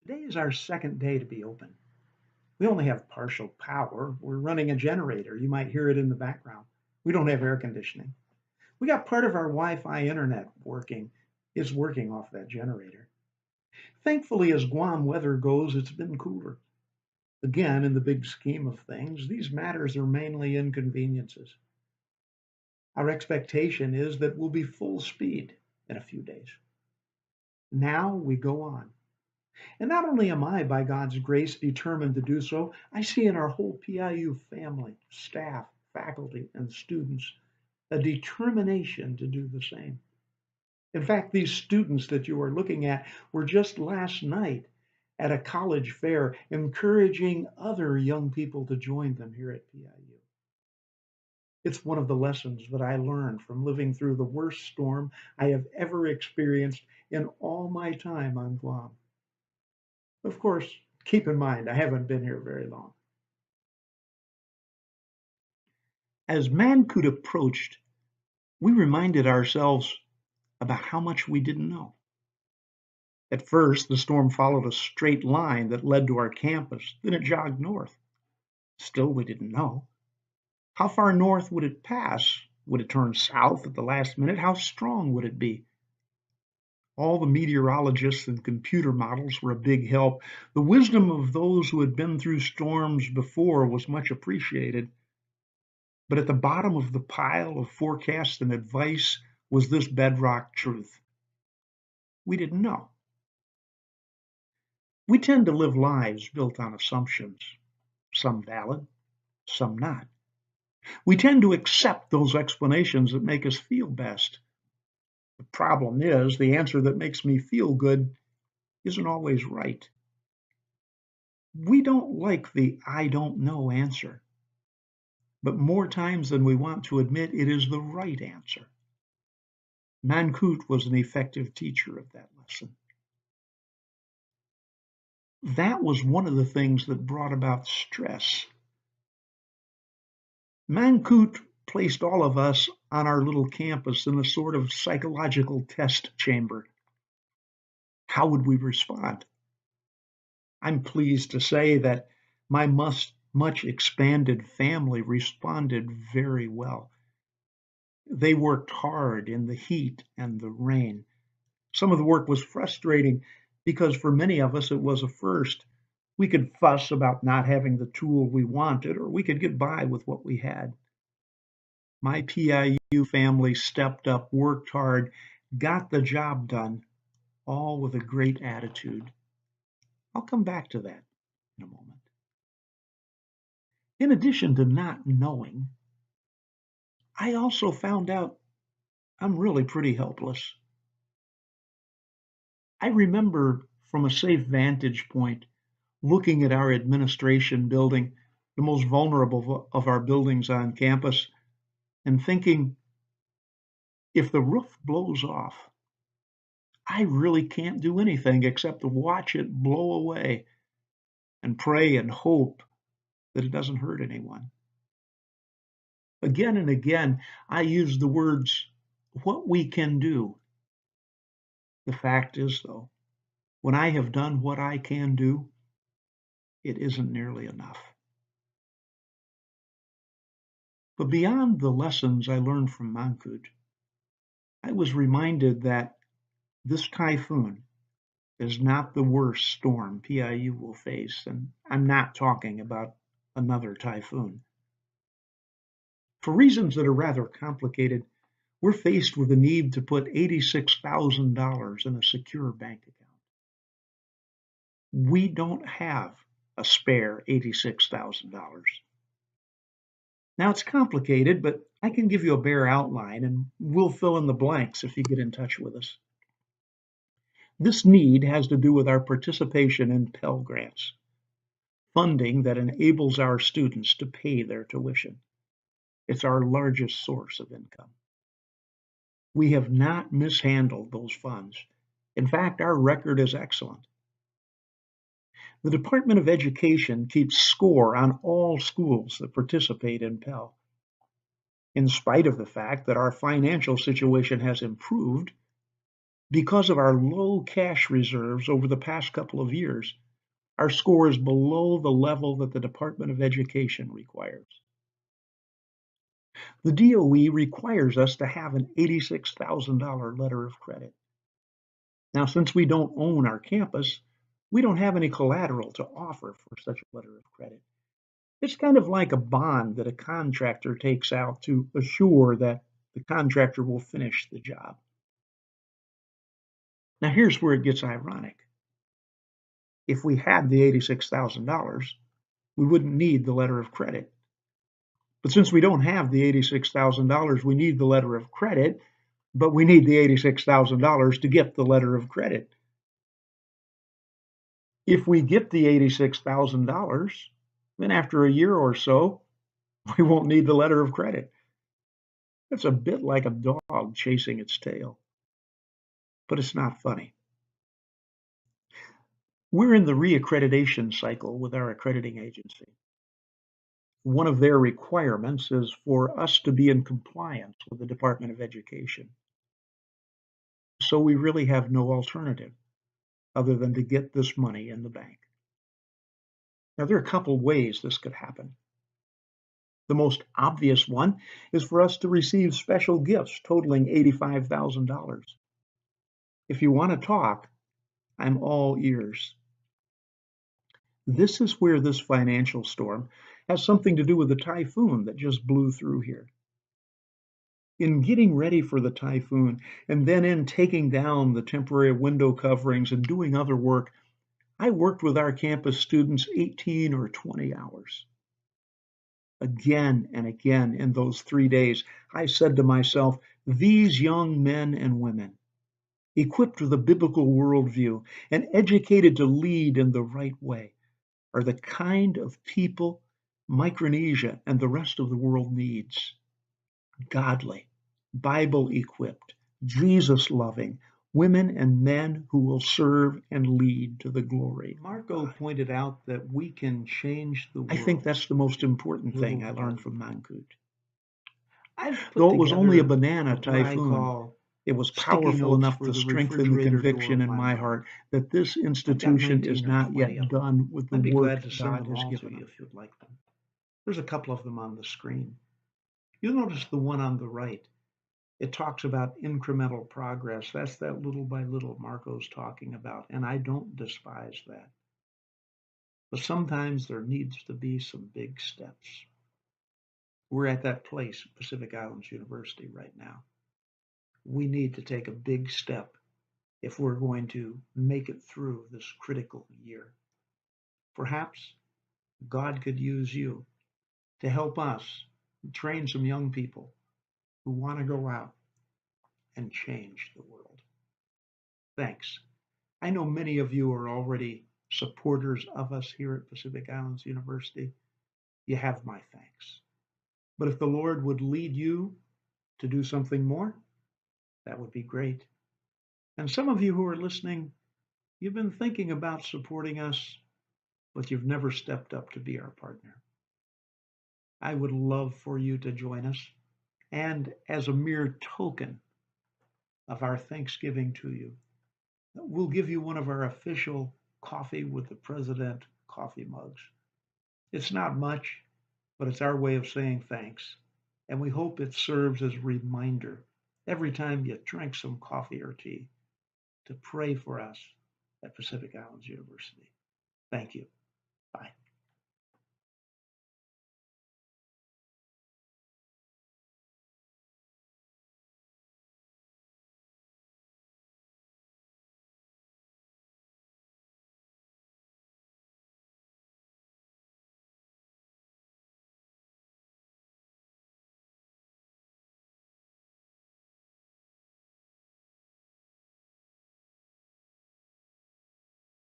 Today is our second day to be open. We only have partial power. We're running a generator. You might hear it in the background. We don't have air conditioning. We got part of our Wi-Fi internet is working off that generator. Thankfully, as Guam weather goes, it's been cooler. Again, in the big scheme of things, these matters are mainly inconveniences. Our expectation is that we'll be full speed in a few days. Now we go on. And not only am I, by God's grace, determined to do so, I see in our whole PIU family, staff, faculty, and students a determination to do the same. In fact, these students that you are looking at were just last night at a college fair encouraging other young people to join them here at PIU. It's one of the lessons that I learned from living through the worst storm I have ever experienced in all my time on Guam. Of course, keep in mind, I haven't been here very long. As Mangkhut approached, we reminded ourselves about how much we didn't know. At first, the storm followed a straight line that led to our campus, then it jogged north. Still, we didn't know. How far north would it pass? Would it turn south at the last minute? How strong would it be? All the meteorologists and computer models were a big help. The wisdom of those who had been through storms before was much appreciated. But at the bottom of the pile of forecasts and advice was this bedrock truth. We didn't know. We tend to live lives built on assumptions, some valid, some not. We tend to accept those explanations that make us feel best. The problem is, the answer that makes me feel good isn't always right. We don't like the I don't know answer, but more times than we want to admit, it is the right answer. Mangkhut was an effective teacher of that lesson. That was one of the things that brought about stress. Mangkhut placed all of us on our little campus in a sort of psychological test chamber. How would we respond? I'm pleased to say that my much expanded family responded very well. They worked hard in the heat and the rain. Some of the work was frustrating because for many of us it was a first. We could fuss about not having the tool we wanted, or we could get by with what we had. My PIU family stepped up, worked hard, got the job done, all with a great attitude. I'll come back to that in a moment. In addition to not knowing, I also found out I'm really pretty helpless. I remember from a safe vantage point looking at our administration building, the most vulnerable of our buildings on campus, and thinking, if the roof blows off, I really can't do anything except to watch it blow away and pray and hope that it doesn't hurt anyone. Again and again, I use the words, what we can do. The fact is, though, when I have done what I can do, it isn't nearly enough. But beyond the lessons I learned from Mangkhut, I was reminded that this typhoon is not the worst storm PIU will face, and I'm not talking about another typhoon. For reasons that are rather complicated, we're faced with the need to put $86,000 in a secure bank account. We don't have a spare $86,000. Now it's complicated, but I can give you a bare outline and we'll fill in the blanks if you get in touch with us. This need has to do with our participation in Pell Grants, funding that enables our students to pay their tuition. It's our largest source of income. We have not mishandled those funds. In fact, our record is excellent. The Department of Education keeps score on all schools that participate in Pell. In spite of the fact that our financial situation has improved, Because of our low cash reserves over the past couple of years, our score is below the level that the Department of Education requires. The DOE requires us to have an $86,000 letter of credit. Now, since we don't own our campus, we don't have any collateral to offer for such a letter of credit. It's kind of like a bond that a contractor takes out to assure that the contractor will finish the job. Now, here's where it gets ironic. If we had the $86,000, we wouldn't need the letter of credit. But since we don't have the $86,000, we need the letter of credit, but we need the $86,000 to get the letter of credit. If we get the $86,000, then after a year or so, we won't need the letter of credit. It's a bit like a dog chasing its tail, but it's not funny. We're in the reaccreditation cycle with our accrediting agency. One of their requirements is for us to be in compliance with the Department of Education. So we really have no alternative other than to get this money in the bank. Now, there are a couple ways this could happen. The most obvious one is for us to receive special gifts totaling $85,000. If you want to talk, I'm all ears. This is where this financial storm has something to do with the typhoon that just blew through here. In getting ready for the typhoon and then in taking down the temporary window coverings and doing other work, I worked with our campus students 18 or 20 hours. Again and again in those 3 days, I said to myself, these young men and women, equipped with a biblical worldview and educated to lead in the right way, are the kind of people Micronesia and the rest of the world needs. Godly, Bible equipped, Jesus loving women and men who will serve and lead to the glory. Marco pointed out that we can change the world. I think that's the most important thing I learned from Mangkhut. Though it was only a banana typhoon, it was powerful enough to strengthen the conviction in my heart that this institution is not yet done with the work God has given us. If you'd like them. There's a couple of them on the screen. You'll notice the one on the right. It talks about incremental progress. That's that little by little Marco's talking about, and I don't despise that. But sometimes there needs to be some big steps. We're at that place, Pacific Islands University, right now. We need to take a big step if we're going to make it through this critical year. Perhaps God could use you to help us train some young people who want to go out and change the world. Thanks. I know many of you are already supporters of us here at Pacific Islands University. You have my thanks. But if the Lord would lead you to do something more, that would be great. And some of you who are listening, you've been thinking about supporting us, but you've never stepped up to be our partner. I would love for you to join us. And as a mere token of our thanksgiving to you, we'll give you one of our official Coffee with the President coffee mugs. It's not much, but it's our way of saying thanks. And we hope it serves as a reminder every time you drink some coffee or tea to pray for us at Pacific Islands University. Thank you.